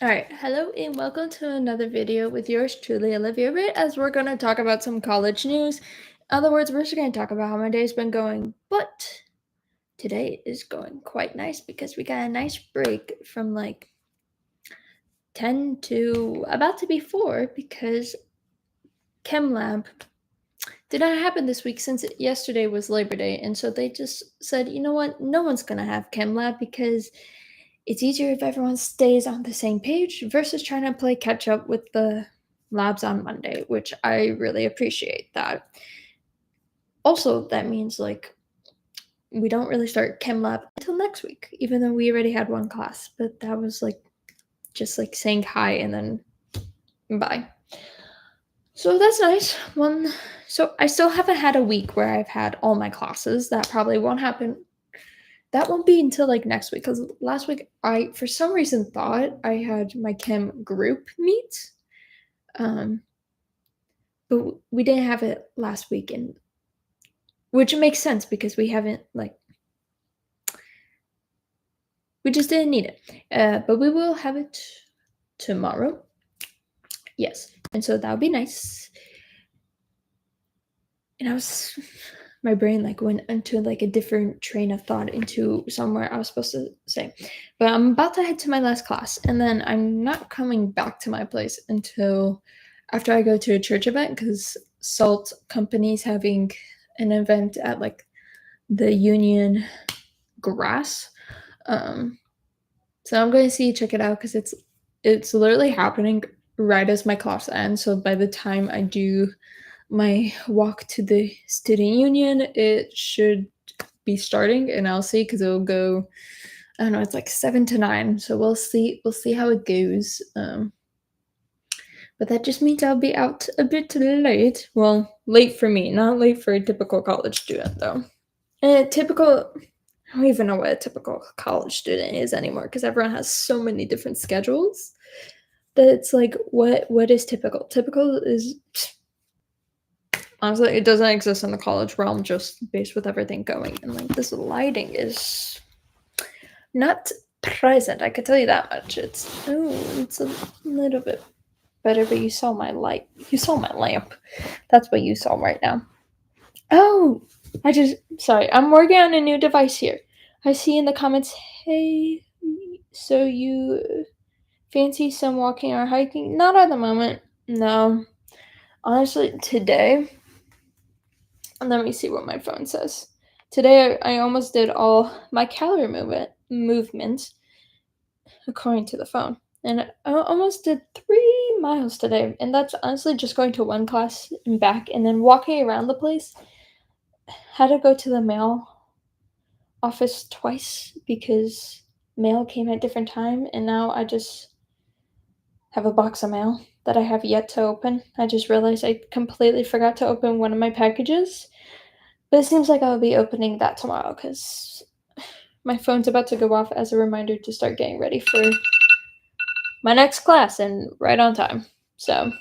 Alright, hello and welcome to another video with yours truly, Olivia Britt, as we're going to talk about some college news. In other words, we're just going to talk about how my day's been going, but today is going quite nice because we got a nice break from like 10 to about to be 4 because Chem Lab did not happen this week since yesterday was Labor Day, and so they just said, you know what, no one's going to have Chem Lab because it's easier if everyone stays on the same page versus trying to play catch up with the labs on Monday, which I really appreciate that. Also, that means like we don't really start chem lab until next week, even though we already had one class, but that was like just like saying hi and then bye. So that's nice. So I still haven't had a week where I've had all my classes. That probably won't happen. That won't be until like next week because last week I for some reason thought I had my chem group meet, um, but we didn't have it last week, and which makes sense because we haven't like we just didn't need it. But we will have it tomorrow. Yes, and so that would be nice. And I was my brain like went into like a different train of thought into somewhere I was supposed to say. But I'm about to head to my last class, and then I'm not coming back to my place until after I go to a church event because Salt Company's having an event at like the Union Grass. Um, so I'm going to see check it out because it's literally happening right as my class ends. So by the time I do my walk to the student union, it should be starting, and I'll see because it'll go. I don't know. It's like 7 to 9, so we'll see. We'll see how it goes. But that just means I'll be out a bit late. Well, late for me, not late for a typical college student, though. And a typical. I don't even know what a typical college student is anymore because everyone has so many different schedules that it's like, what is typical? Typical is honestly, it doesn't exist in the college realm just based with everything going. And like this lighting is not present. I could tell you that much. It's a little bit better, but you saw my light. You saw my lamp. That's what you saw right now. Oh, sorry. I'm working on a new device here. I see in the comments, hey, so you fancy some walking or hiking? Not at the moment. No. Honestly, today, let me see what my phone says. Today, I almost did all my calorie movements according to the phone. And I almost did 3 miles today. And that's honestly just going to one class and back and then walking around the place. Had to go to the mail office twice because mail came at different time, and now I just have a box of mail that I have yet to open. I just realized I completely forgot to open one of my packages, but it seems like I'll be opening that tomorrow because my phone's about to go off as a reminder to start getting ready for my next class and right on time. So,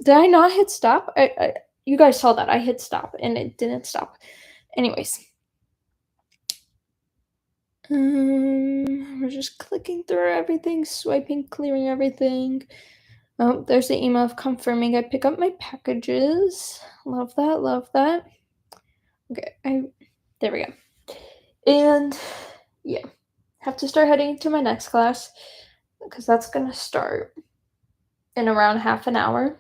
did I not hit stop? You guys saw that I hit stop and it didn't stop. Anyways, we're just clicking through everything, swiping, clearing everything. Oh, there's the email of confirming I pick up my packages. Love that, love that. Okay, there we go. And yeah, have to start heading to my next class because that's gonna start in around half an hour.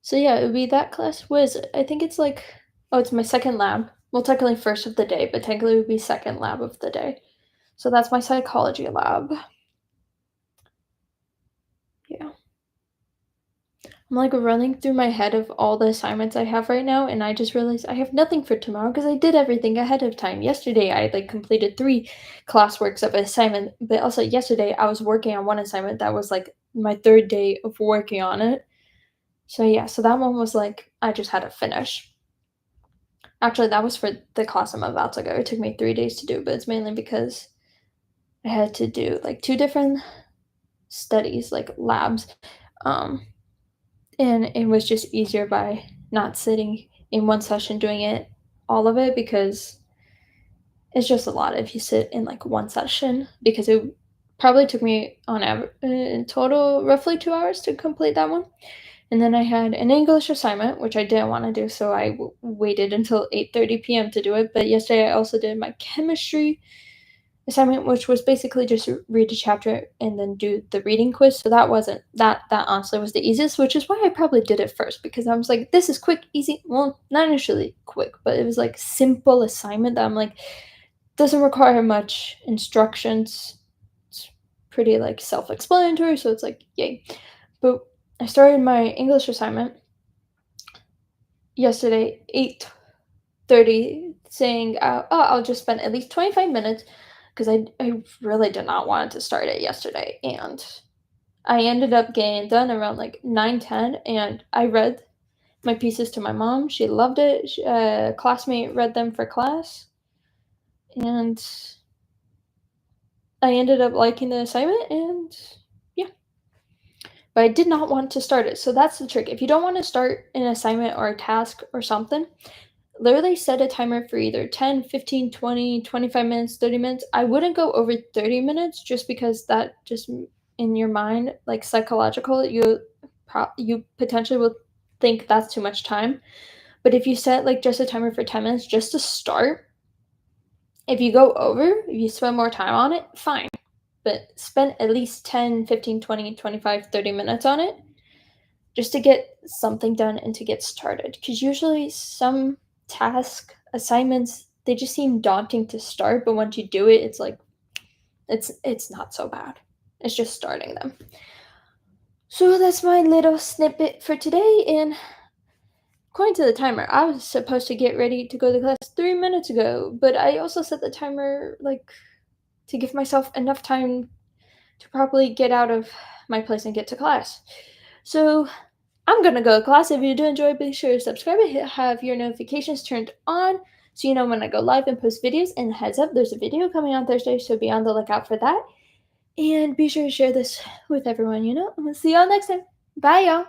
So yeah, it would be that class. What is it? I think it's like, oh, it's my second lab. Well, technically first of the day, but technically it would be second lab of the day. So that's my psychology lab. Yeah. I'm like running through my head of all the assignments I have right now, and I just realized I have nothing for tomorrow because I did everything ahead of time. Yesterday, I like completed 3 classworks of an assignment, but also yesterday I was working on one assignment that was like my third day of working on it. So yeah, so that one was like I just had to finish. Actually, that was for the class I'm about to go. It took me 3 days to do, but it's mainly because I had to do like 2 different studies, like labs. Um, and it was just easier by not sitting in one session doing it all of it because it's just a lot if you sit in like one session because it Probably took me on average in total roughly 2 hours to complete that one. And then I had an English assignment, which I didn't wanna do, so I waited until 8:30 PM to do it, but yesterday I also did my chemistry assignment, which was basically just read a chapter and then do the reading quiz, so that wasn't that honestly was the easiest, which is why I probably did it first because I was like, "This is quick, easy." Well, not initially quick, but it was, like, simple assignment that I'm like, doesn't require much instructions. It's pretty, like, self-explanatory, so it's like, yay. But I started my English assignment yesterday, 8:30, saying, "Oh, I'll just spend at least 25 minutes," because I really did not want to start it yesterday, and I ended up getting done around, like, 9:10, and I read my pieces to my mom. She loved it. A classmate read them for class, and I ended up liking the assignment, and yeah. But I did not want to start it, so that's the trick. If you don't wanna start an assignment or a task or something, literally set a timer for either 10, 15, 20, 25 minutes, 30 minutes. I wouldn't go over 30 minutes just because that just in your mind, like psychological, you potentially will think that's too much time. But if you set like just a timer for 10 minutes just to start, if you go over, if you spend more time on it, fine. But spend at least 10, 15, 20, 25, 30 minutes on it just to get something done and to get started. Because usually some task assignments they just seem daunting to start, but once you do it, it's like it's not so bad. It's just starting them. So that's my little snippet for today. And according to the timer, I was supposed to get ready to go to class 3 minutes ago, but I also set the timer like to give myself enough time to properly get out of my place and get to class. So I'm gonna go to class. If you do enjoy, be sure to subscribe and have your notifications turned on so you know when I go live and post videos. And heads up, there's a video coming on Thursday, so be on the lookout for that. And be sure to share this with everyone you know. I'm gonna see y'all next time. Bye, y'all.